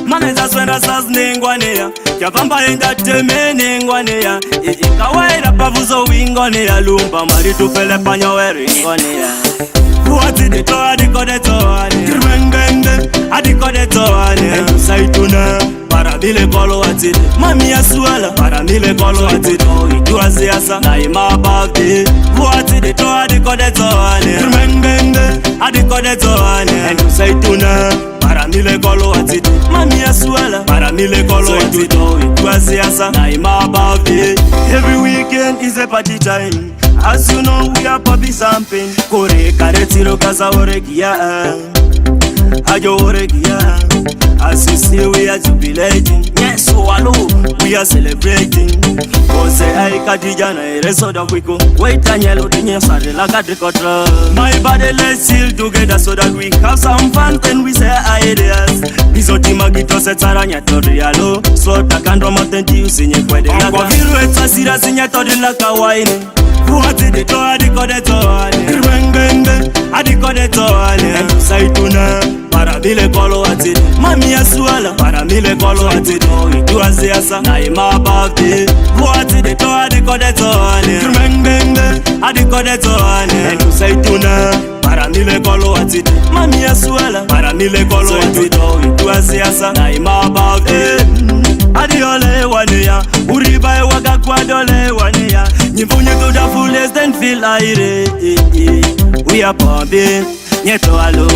Maneza swenda sas nengwaneya Kyavamba enda teme nengwaneya Kawaira pavuzo wingoneya Lumba mari tupele panyo weringoneya Wati de toa diko de toa ne Kirwengende adiko de toa ne Saituna Paramile kolo atide Mami ya suela Paramile kolo atide Itua siasa Na ima above Wati de toa diko de toa ne Kirwengende adiko de toa ne Saituna Paramile kolo atide Mami ya suela Paramile kolo atide Itua siasa Na ima above Every weekend is a party time. As you know, we are popping champagne. Kore kare tiro kaza oregia. Ayo oregia. As you see, we are jubilating. Yes, so hello, we are celebrating. Kose ai kadija na ereso da wiko. Wait anyelo dinye sare la kadikotra. My body let's chill together so that we have some fun and we say ideas. Bizoti magito setaranya torialo. So takandro matenti usinye kwede la. Kwa viru etasira sinye tori la kawaini. Wati de toa diko de toa ne Kirwengende adiko de toa ne Saituna Paramile kolo atide Mami ya suela Paramile kolo atide Itua siasa Na ima above Wati de toa diko de toa ne Kirwengende adiko de toa ne Saituna Paramile kolo atide Mami ya suela Paramile kolo atide Itua siasa Na ima above Adiole waneya Uriba waga kwadole waneya Nyifunye to the fullest and feel aire. We are pumping, nyeto alo,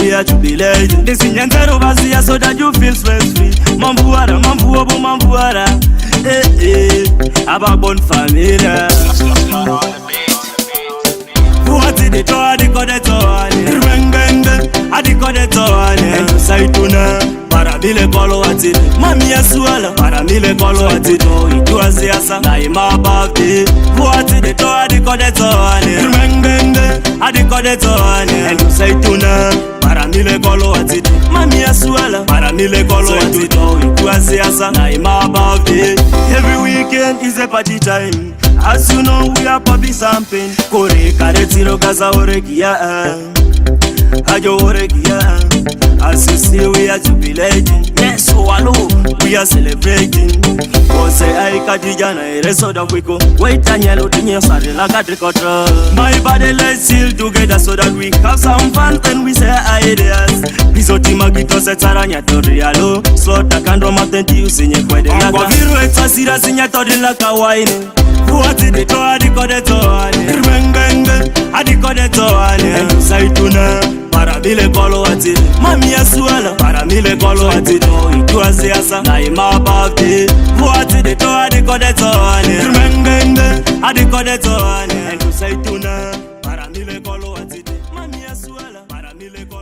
we are jubilating. This in yentero vazia so that you feel stress free. Mambuara, mambuobo, mambuara. Ababon familia. Wati de toa diko de toa ne Kirwengende adiko de toa ne Saituna Paramile kolo atide Mami ya suela Paramile kolo atide Itua siasa Na ima above Wati de toa diko de toa ne Kirwengende adiko de toa ne Saituna Paramile kolo atide Mami ya suela Paramile kolo atide Itua siasa Na ima above Every weekend is a party time. As you know, we are popping champagne. Kore kare tiro kaza oregia. Ayo oregia. As you see, we are jubilating. Yes, so hello, we are celebrating. Kose ai kadija na ereso da wiko. Wait anyelo dinye sare la kadikotra. My body let's chill together so that we have some fun and we say ideas. Bizoti magito setaranya torialo. So takandro matenti usinye kwede la. Kwa viru etasira sinya tori la kawaini. Wati de toa diko de toa ne Kirwengende adiko de toa ne Saituna Paramile kolo atide Mami ya suela Paramile kolo atide Itua siasa Na ima above Wati de toa diko de toa ne Kirwengende adiko de toa ne Saituna Paramile kolo atide Mami ya suela Paramile kolo